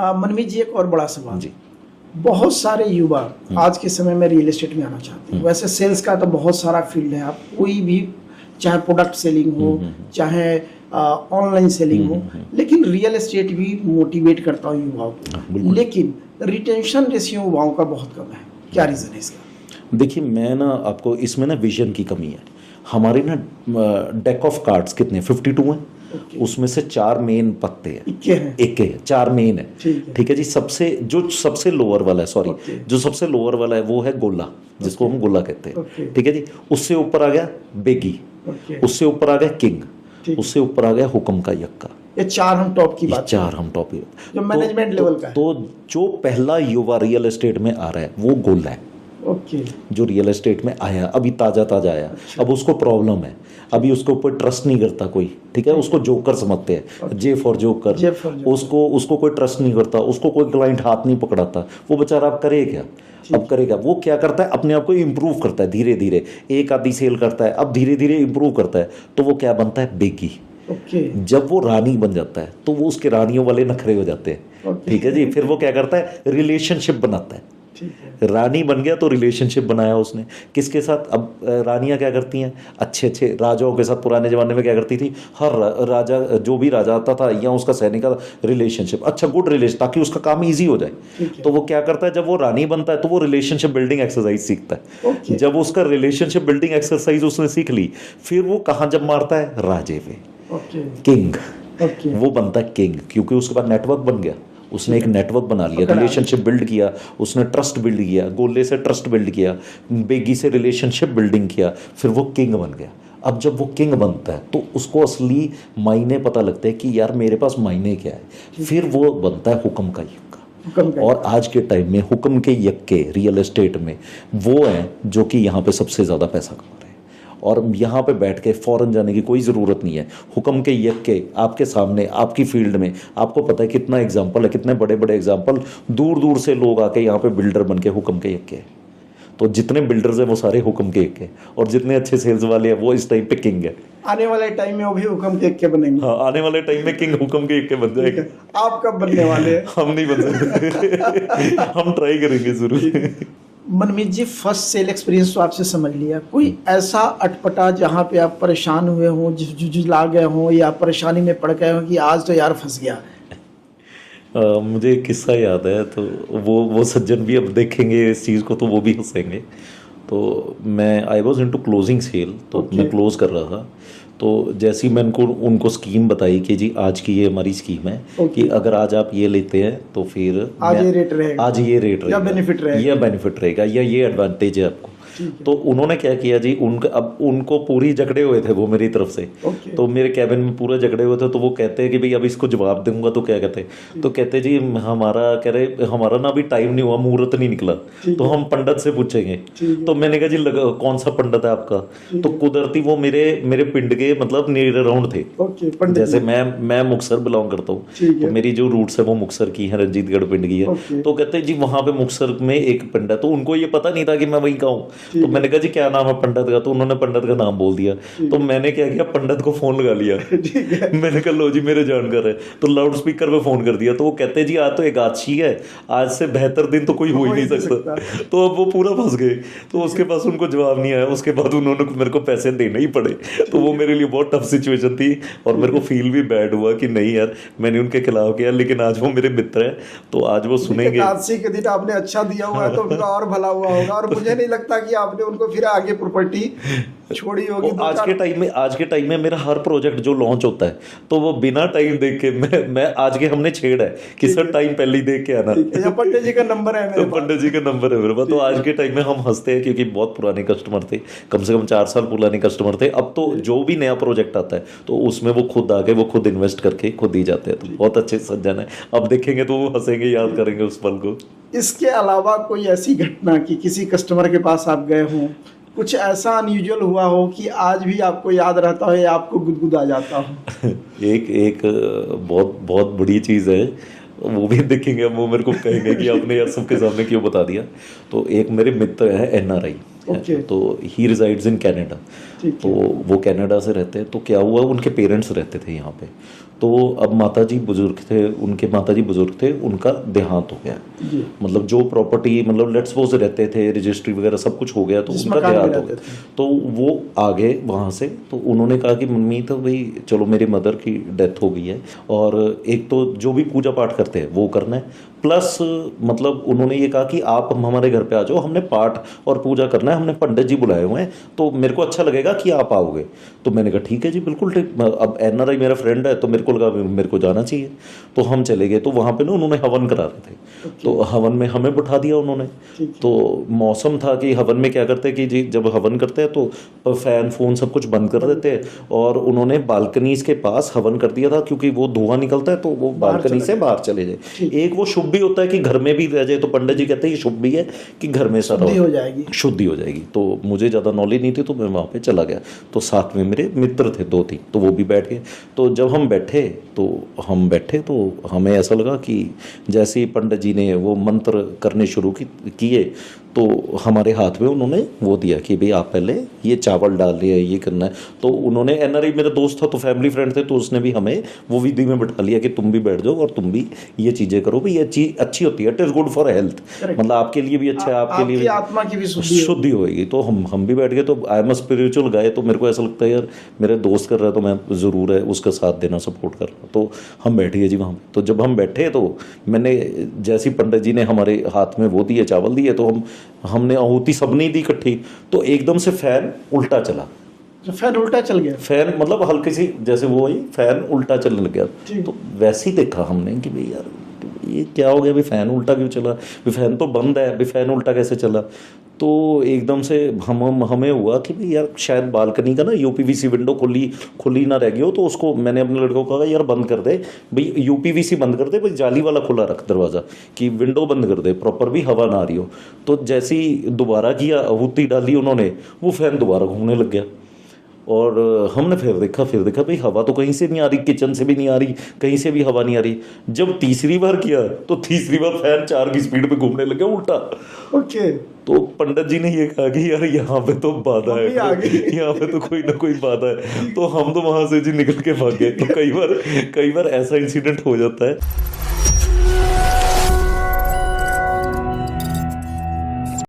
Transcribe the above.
मनमीत जी, एक और बड़ा सवाल जी। बहुत सारे युवा आज के समय में रियल एस्टेट में आना चाहते हैं। वैसे सेल्स का तो बहुत सारा फील्ड है, आप कोई भी चाहे प्रोडक्ट सेलिंग हो चाहे ऑनलाइन सेलिंग हो, लेकिन रियल एस्टेट भी मोटिवेट करता हूँ युवाओं को, लेकिन रिटेंशन रेशियो युवाओं का बहुत कम है। क्या रीज़न है इसका? देखिए, मैं ना आपको इसमें ना विजन की कमी है। हमारे ना डेक ऑफ कार्ड्स कितने 52 हैं, उसमें से 4 मेन पत्ते हैं, इक्के हैं, 4 मेन है। ठीक है जी। सबसे लोअर वाला है, सॉरी, जो सबसे लोअर वाला है वो है गोला, जिसको हम गोला कहते हैं। ठीक है जी। उससे ऊपर आ गया बेगी, उससे ऊपर आ गया किंग, उससे ऊपर आ गया हुक्म का यक्का। ये 4 हम टॉप की बात, 4 हम टॉप की, जो मैनेजमेंट लेवल का है। तो जो पहला युवा रियल एस्टेट में आ रहा है वो गोला है। जो रियल एस्टेट में आया, अभी ताजा आया। अच्छा। अब उसको प्रॉब्लम है, अभी उसके ऊपर ट्रस्ट नहीं करता कोई। ठीक है। उसको जोकर समझते हैं, जे फॉर जोकर। उसको कोई ट्रस्ट नहीं करता, उसको कोई क्लाइंट हाथ नहीं पकड़ाता। वो बेचारा अब करे क्या? अब करेगा वो क्या करता है, अपने आप को इम्प्रूव करता है धीरे धीरे। एक आधी सेल करता है, अब धीरे धीरे इम्प्रूव करता है, तो वो क्या बनता है, बेगी। जब वो रानी बन जाता है तो वो उसके रानियों वाले नखरे हो जाते हैं। ठीक है जी। फिर वो क्या करता है, रिलेशनशिप बनाता है। रानी बन गया तो रिलेशनशिप बनाया उसने किसके साथ? अब रानियां क्या करती हैं, अच्छे अच्छे राजाओं के साथ। पुराने जमाने में क्या करती थी, हर राजा, जो भी राजा आता था या उसका सैनिक का रिलेशनशिप, अच्छा गुड रिलेशन, ताकि उसका काम इजी हो जाए। तो वो क्या करता है, जब वो रानी बनता है तो वो रिलेशनशिप बिल्डिंग एक्सरसाइज सीखता है। जब उसका रिलेशनशिप बिल्डिंग एक्सरसाइज उसने सीख ली, फिर वो कहाँ जब मारता है, राजे पे, किंग। वो बनता है किंग, क्योंकि उसके बाद नेटवर्क बन गया। उसने एक नेटवर्क बना लिया, रिलेशनशिप बिल्ड किया, उसने ट्रस्ट बिल्ड किया, गोले से ट्रस्ट बिल्ड किया, बेगी से रिलेशनशिप बिल्डिंग किया, फिर वो किंग बन गया। अब जब वो किंग बनता है तो उसको असली मायने पता लगते हैं कि यार मेरे पास मायने क्या है। फिर वो बनता है हुक्म का यक्का। और आज के टाइम में हुक्म के यक्के रियल एस्टेट में वो हैं जो कि यहाँ पे सबसे ज़्यादा पैसा कमा रहे हैं। और यहाँ पे बैठ के फॉरेन जाने की कोई ज़रूरत नहीं है। हुक्म के यक्के आपके सामने, आपकी फील्ड में, आपको पता है कितना एग्जाम्पल है, कितने बड़े बड़े एग्जाम्पल, दूर दूर से लोग आके यहाँ पे बिल्डर बन के हुक्म के यक्के हैं। तो जितने बिल्डर्स हैं वो सारे हुक्म के यक्के, और जितने अच्छे सेल्स वाले हैं वो इस टाइम पे किंग है। आने वाले टाइम में वो भी हुक्म के यक्के बनेंगे। हाँ, आने वाले टाइम में किंग हुक्म के यक्के बन जाएगा। आप कब बनने वाले हैं? हम नहीं बन सकते। हम ट्राई करेंगे जरूर। मनमीत जी, फर्स्ट सेल एक्सपीरियंस तो आपसे समझ लिया, कोई ऐसा अटपटा जहाँ पे आप परेशान हुए हों, जुझला गए हों या परेशानी में पड़ गए हों कि आज तो यार फंस गया? मुझे एक किस्सा याद है, तो वो सज्जन भी अब देखेंगे इस चीज़ को तो वो भी हंसेंगे। तो मैं I was into closing sale, तो मैं क्लोज कर रहा था। तो जैसे ही मैंने उनको स्कीम बताई कि जी आज की ये हमारी स्कीम है कि अगर आज आप ये लेते हैं तो फिर आज ये रेट रहेगा, आज ये रेट रहेगा, या बेनिफिट रहेगा, या ये एडवांटेज है आपको। तो उन्होंने क्या किया जी, अब उनको पूरी जकड़े हुए थे वो मेरी तरफ से। तो मेरे कैबिन में पूरे जकड़े हुए थे। तो वो कहते हैं कि भाई अब इसको जवाब दूंगा तो क्या कहते हैं, तो कहते जी हमारा ना अभी टाइम नहीं हुआ, मुहूर्त नहीं निकला, तो हम पंडित से पूछेंगे। तो मैंने कहा जी कौन सा पंडित है आपका? तो कुदरती वो मेरे पिंड के मतलब नियर अराउंड थे। जैसे मैं मुक्तसर बिलोंग करता हूँ, तो मेरी जो रूट्स है वो मुक्तसर की है, रंजीतगढ़ पिंड की है। तो कहते जी वहां पे मुक्तसर में एक पिंड है। तो उनको ये पता नहीं था कि मैं वहीं का हूँ। तो मैंने कहा जी क्या नाम है पंडित का? तो उन्होंने पंडित का नाम बोल दिया। तो मैंने क्या किया, पंडित को फोन लगा लिया। मैंने कहा लो जी मेरे जानकार है। तो लाउड स्पीकर पे फोन कर दिया। तो वो कहते जी आज तो एकादशी है, आज से बेहतर दिन तो कोई हो ही नहीं सकता। तो अब वो पूरा फंस गए। तो उसके पास उनको जवाब नहीं आया। उसके बाद उन्होंने मेरे को पैसे देने ही पड़े। तो वो मेरे लिए बहुत टफ सिचुएशन थी, और मेरे को फील भी बैड हुआ कि नहीं यार मैंने उनके खिलाफ किया। लेकिन आज वो मेरे मित्र हैं, तो आज वो सुनेंगे। एकादशी के दिन आपने अच्छा दिया हुआ है तो उनका और भला हुआ होगा, और मुझे नहीं लगता कि आपने उनको फिर आगे प्रॉपर्टी छोड़ी होगी। आज के टाइम में मेरा हर प्रोजेक्ट जो लॉन्च होता है तो वो बिना टाइम देख के मैं आज के हमने छेड़ा है कि सर टाइम पहले ही देख के आना। पंडित जी का नंबर है मेरे पास। पंडित जी का नंबर है मेरे पास। तो आज के टाइम में हम हंसते हैं क्योंकि बहुत पुराने कस्टमर थे, कम से कम 4 साल पुराने कस्टमर थे। अब तो जो भी नया प्रोजेक्ट आता है तो उसमें वो खुद आके वो खुद इन्वेस्ट करके खुद ही जाते हैं। तो बहुत अच्छे सज्जन है, अब देखेंगे तो वो हंसेंगे, याद करेंगे उस पल को। इसके अलावा कोई ऐसी घटना कि किसी कस्टमर के पास आप गए हों, कुछ ऐसा अनयूजुअल हुआ हो कि आज भी आपको याद रहता हो या आपको गुदगुदा जाता हो? एक बहुत बहुत बड़ी चीज़ है, वो भी देखेंगे। वो मेरे को कहेंगे कि आपने यार सबके सामने क्यों बता दिया। तो एक मेरे मित्र है NRI, तो ही रिजाइड्स इन कनाडा। तो वो कनाडा से रहते हैं। तो क्या हुआ, उनके पेरेंट्स रहते थे यहाँ पे। तो अब माताजी बुजुर्ग थे, उनके माताजी बुजुर्ग थे, उनका देहांत हो गया। जी। मतलब जो प्रॉपर्टी मतलब लेट्स सपोज रहते थे, रजिस्ट्री वगैरह सब कुछ हो गया, तो जिस उनका मकान में देहांत हो रहते गया। थे। तो वो आ गए वहाँ से, तो उन्होंने कहा कि मम्मी तो भाई चलो मेरे मदर की डेथ हो गई है, और एक तो जो भी पूजा पाठ करते हैं वो करना है, प्लस मतलब उन्होंने ये कहा कि आप हमारे घर पे आ जाओ, हमने पाठ और पूजा करना है, हमने पंडित जी बुलाए हुए हैं, तो मेरे को अच्छा लगेगा कि आप आओगे। तो मैंने कहा ठीक है जी, बिल्कुल ठीक। अब NRI मेरा फ्रेंड है, तो मेरे को लगा मेरे को जाना चाहिए, तो हम चले गए। तो वहाँ पे ना उन्होंने हवन करा रहे थे, तो हवन में हमें बिठा दिया उन्होंने। तो मौसम था कि हवन में क्या करते हैं कि जी जब हवन करते हैं तो फैन फोन सब कुछ बंद कर देते हैं, और उन्होंने बालकनीज के पास हवन कर दिया था, क्योंकि वो धुआं निकलता है तो वो बालकनी से बाहर चले जाए। एक वो शुभ भी होता है कि घर में भी रह जाए, तो पंडित जी कहते हैं ये शुभ भी है कि घर में सारा शुद्धि हो जाएगी। शुद्धि हो जाएगी। तो मुझे ज़्यादा नॉलेज नहीं थी, तो मैं वहाँ पे चला गया। तो साथ में मेरे मित्र थे 2-3, तो वो भी बैठ गए। तो जब हम बैठे तो हमें ऐसा लगा कि जैसे ही पंडित जी ने वो मंत्र करने शुरू किए, तो हमारे हाथ में उन्होंने वो दिया कि भाई आप पहले ये चावल डाल रहे हैं, ये करना है। तो उन्होंने NRI मेरा दोस्त था, तो फैमिली फ्रेंड थे, तो उसने भी हमें वो विधि में बैठा लिया कि तुम भी बैठ जाओ और तुम भी ये चीज़ें करो, भाई ये चीज़ अच्छी होती है, it is good for health, मतलब आपके लिए भी अच्छा है, आपके लिए भी आत्मा की भी शुद्धि होएगी। तो हम भी बैठ गए। तो आई एम स्पिरिचुअल गाय, तो मेरे को ऐसा लगता है यार मेरे दोस्त कर रहा है तो मैं ज़रूर है उसका साथ देना, सपोर्ट करना। तो हम बैठ गए जी वहाँ। तो जब हम बैठे तो मैंने जैसी पंडित जी ने हमारे हाथ में वो दिए, चावल दिए, तो हमने आहुति सब नहीं दी इकट्ठी, तो एकदम से फैन उल्टा चला। फैन उल्टा चल गया। फैन मतलब हल्की सी जैसे वो ही फैन उल्टा चलने लग गया। तो वैसे ही देखा हमने कि भाई यार ये क्या हो गया, भाई फैन उल्टा क्यों चला, भाई फैन तो बंद है, भाई फैन उल्टा कैसे चला। तो एकदम से हमें हुआ कि भाई यार शायद बालकनी का ना UPVC विंडो खुली ना रह गई हो। तो उसको मैंने अपने लड़कों को कहा यार बंद कर दे भाई, UPVC बंद कर दे भाई, जाली वाला खुला रख दरवाज़ा, कि विंडो बंद कर दे, प्रॉपर भी हवा ना आ रही हो। तो जैसे ही दोबारा किया, आहुति डाली उन्होंने, वो फैन दोबारा घूमने लग गया। और हमने फिर देखा भाई हवा तो कहीं से नहीं आ रही, किचन से भी नहीं आ रही, कहीं से भी हवा नहीं आ रही। जब तीसरी बार किया तो तीसरी बार फैन 4 की स्पीड पे घूमने लगे उल्टा। ओके। तो पंडित जी ने ये कहा कि यार यहाँ पे तो बाधा है, यहाँ पे तो कोई ना कोई बाधा है। तो हम तो वहां से जी निकल के भाग गए। तो कई बार ऐसा इंसिडेंट हो जाता है।